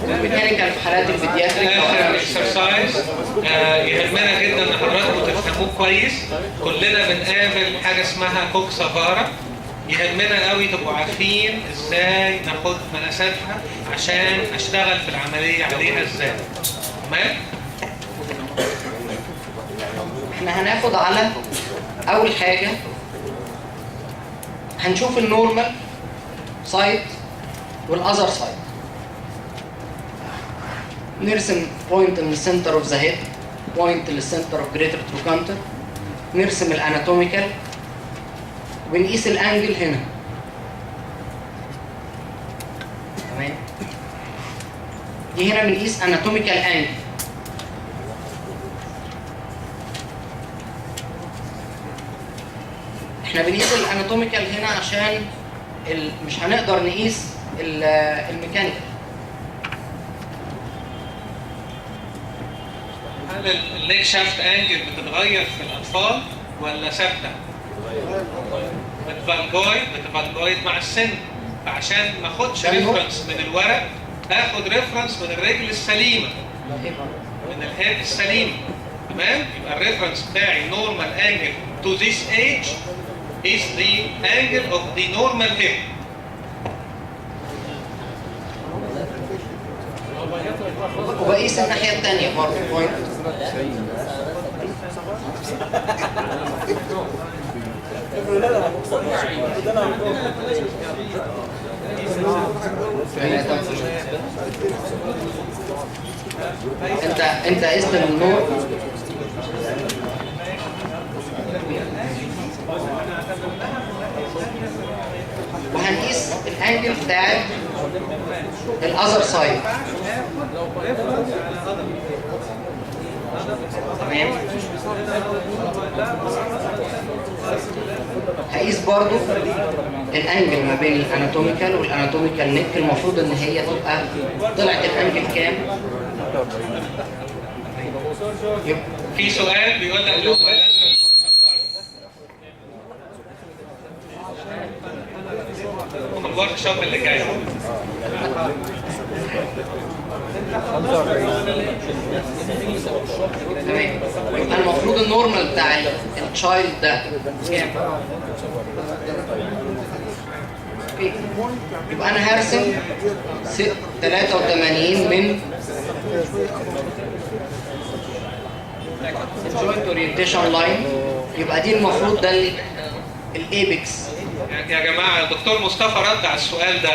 ميكانيكال في حالات البيدياتريك. اخر اكسرسايز يهمنا جدا ان حضراتكم تفهموه كويس. كلنا بنقابل حاجه اسمها كوكسافارا، يهمنا قوي تبقوا عارفين ازاي ناخد مقاساتها عشان اشتغل في العمليه عليها ازاي. تمام؟ احنا هناخد على اول حاجه، هنشوف النورمال سايد والاذر سايد. نرسم بوينت من السنتر اوف ذا هيد، بوينت للسنتر اوف جريتر تروكانتر، نرسم الاناتوميكال ونقيس الانجل هنا. تمام؟ دي هنا بنقيس اناتوميكال انجل. احنا بنقيس الاناتوميكال هنا عشان مش هنقدر نقيس الميكانيكال. هل الليج شافت انجل بتتغير في الاطفال ولا ثابته؟ بتفالجويد مع السن، فعشان ما اخدش ريفرنس من الورق اخد ريفرنس من الرجل السليمه، من الهيد السليمه. تمام؟ يبقى الريفرنس بتاعي نورمال انجل to this age is the angle of the normal hip. وبقيس الناحيه الثانيه برضه بوينت. انت قست النور وهنقيس الانجل بتاعت الاذر سايد. تمام؟ هقيس برضو الانجل ما بين الاناتوميكال والاناتوميكال نيك. المفروض ان هي تبقى طلعت الانجل كام؟ في سؤال بيقول لك لو الورك شوب اللي جاي تمام. يبقى المفروض النورمال بتاع التشايلد ده كام؟ يبقى انا هرسم 83 من الجوينت اورينتيشن لاين. يبقى دي المفروض ده الايبكس. يا جماعه الدكتور مصطفى رد على السؤال ده.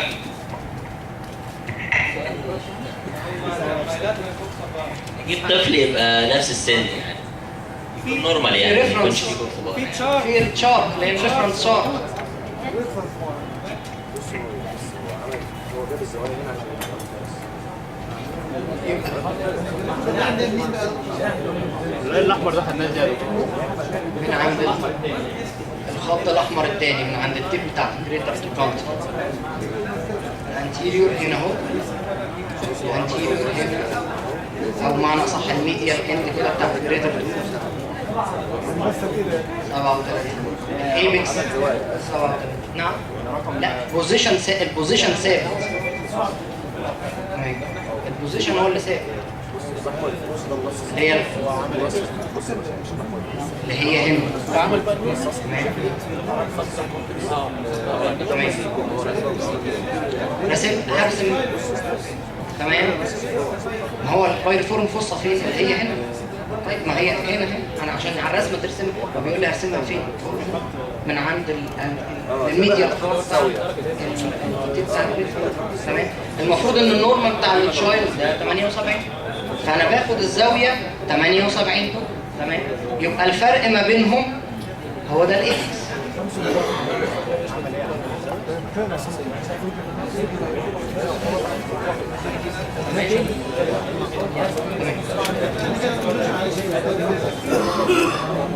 يجيب طفل يبقى نفس السن يعني يكون نورمال يعني ما يكونش فيه كفر. في الشارت اللي هي الريفرنس شارت. الاحمر ده خدناه ازاي؟ من عند الخط الاحمر الثاني، من عند التيب بتاع الجريتر تروكانتر. الانتيريور هنا اهو، الانتيريور هنا، او معنى صح الميديال اند كده بتاع الجريتر تروكانتر 37. ايبكس 37. نعم؟ لا، البوزيشن ثابت. البوزيشن هو اللي ثابت، اللي هي هنا. تمام. هرسم. تمام. ما هو البايرفورم فصة فين؟ اللي هي هنا. طيب ما هي هنا. انا عشان على الرسمه ترسم بيقول لي هرسمها فين؟ من عند الميديا تمام. المفروض ان النورمال بتاع الشايلد ده 78، فانا باخد الزاويه 78. تمام. يبقى الفرق ما بينهم هو ده الاكس.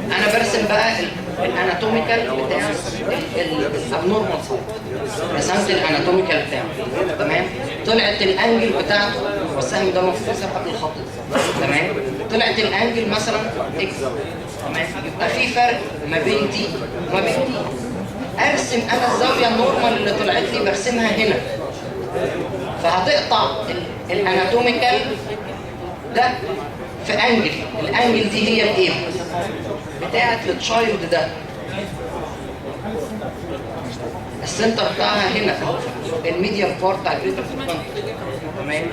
انا برسم بقى الاناتوميكال بتاع الابنورمال سايد. رسمت الاناتوميكال بتاعه. تمام. طلعت الانجل بتاعته، والسهم ده المفروض يسبق قبل الخط. تمام. طلعت الانجل مثلا اكس. تمام. يبقى في فرق ما بين دي وما بين دي. ارسم انا الزاويه النورمال اللي طلعت لي برسمها هنا. فهتقطع الاناتوميكال ده في انجل، الانجل دي هي الايه بتاعت التشايلد ده، السنتر بتاعها هنا الميديال بارت بتاع الجريتر فونتانت. تمام.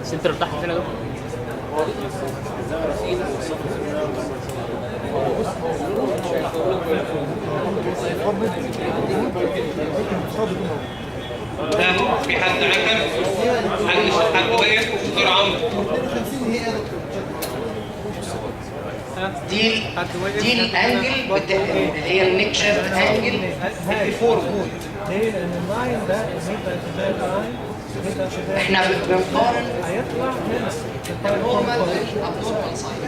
السنتر بتاعها فين يا دكتور؟ في حد عكر؟ حد واقف؟ دكتور عمرو. دي الانجل بتاع اللي هي النيك شافت انجل الفورورد. احنا بنقارن النورمال والابنورمال سايد.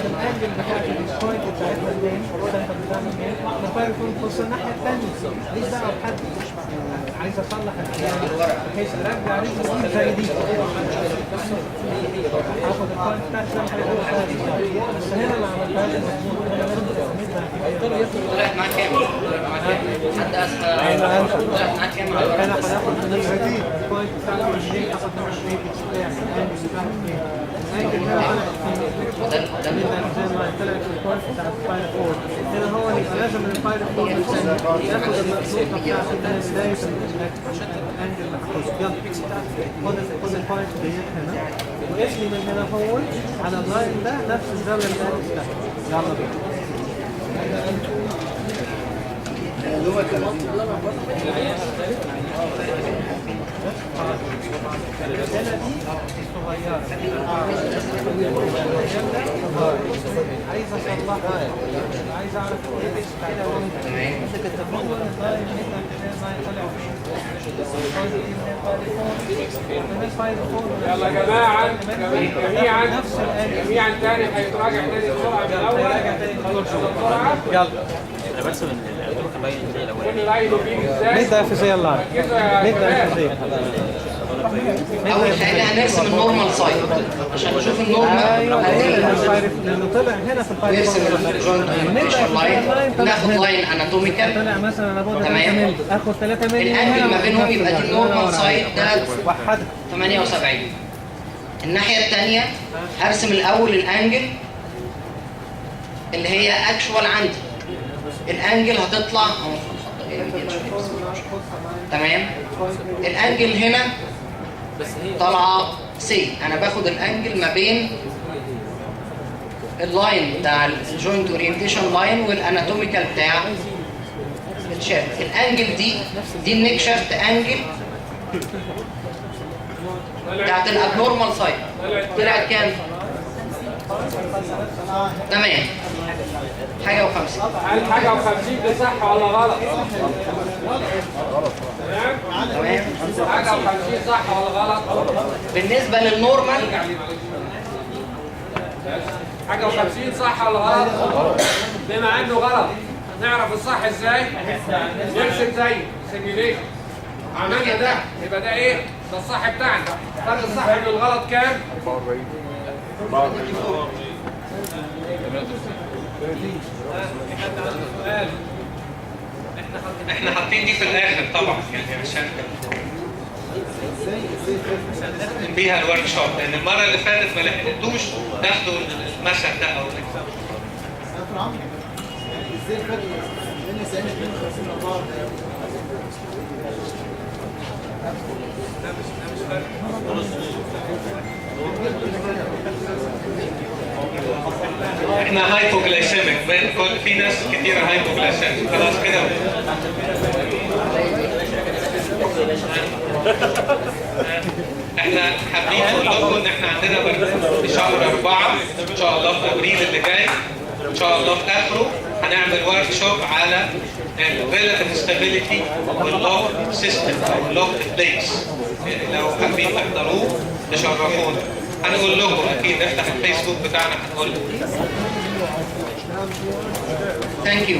الانجل بتاعت البوينت بتاعتنا منين؟ الفاير يكون الناحيه الثانيه، ليش دعوه بحد عايز اصلح بحيث ارجع رجلي زي دي، هاخد البوينت بتاعتي بس هنا ما عملتهاش طلعت معاك كام؟ حد اسهل طلعت معاك كام؟ انا هاخد من البوينت بتاعتي منين؟ هاخد من الريدكس بتاعي الانجل بتاعتي طلعت البوينت بتاع الفاير فور. هنا هو يبقى لازم الفاير فور ياخد النقطه بتاعت بدايه عشان الانجل اللي هاخده. يلا خد البوينت ديت هنا واسمي من هنا هو على اللاين ده نفس الزاويه اللي انا بتاعتي. يلا بينا. الرسالة دي صغيرة عايز اصلحها، عايز اعرف الايدكس بتاعتها يلا يا جماعه جميعا تاني هيتراجع تاني بسرعه من الاول. بسرعه يلا انا برسم الدور كان باين ازاي الاول. كل لاين بيجي ازاي؟ نبدا في زي اللاين، نبدا في زي اول حاجه هنرسم النورمال سايد عشان نشوف النورمال لانه طلع هنا في الفايل ويرسم الجوينت اورينتيشن لاين، ناخد لاين اناتوميكال. طلع مثلا انا بقول تمام. اخد 3 مللي الانجل ما بينهم يبقى دي النورمال سايد ده وحدها 78. الناحيه الثانيه هرسم الاول الانجل اللي هي اكشوال عندي، الانجل هتطلع تمام. الانجل هنا طالعه سي، انا باخد الانجل ما بين اللاين بتاع الجوينت اورينتيشن لاين والاناتوميكال بتاع الشافت. الانجل دي النيك شافت انجل بتاعت الابنورمال سايد. طلعت كام؟ تمام. حاجه و50. هل حاجه و50 دي صح ولا غلط؟ تمام. حاجه و50 صح ولا غلط؟ بالنسبه للنورمال حاجه و50 صح ولا غلط؟ بما انه غلط نعرف الصح ازاي؟ نرسم زيه سيميوليشن. عملنا ده يبقى ده ايه؟ ده الصح بتاعنا. فرق الصح من الغلط كام؟ 44. احنا حاطين دي في الاخر طبعا يعني عشان بيها الورك شوب، لان المره اللي فاتت ما لحقتوش تاخدوا المثل ده او احنا هايبوغلايسيميك، في ناس كتيره هايبوغلايسيميك. خلاص كده احنا حابين نقول لكم ان احنا عندنا في شهر 4 ان شاء الله في ابريل اللي جاي ان شاء الله في اخره هنعمل ورك شوب على الريلاتيف ستابيليتي واللوك سيستم او اللوك بليتس. لو حابين تحضروه تشرفونا. هنقول لكم اكيد، افتح الفيسبوك بتاعنا هنقول لكم. ثانك يو.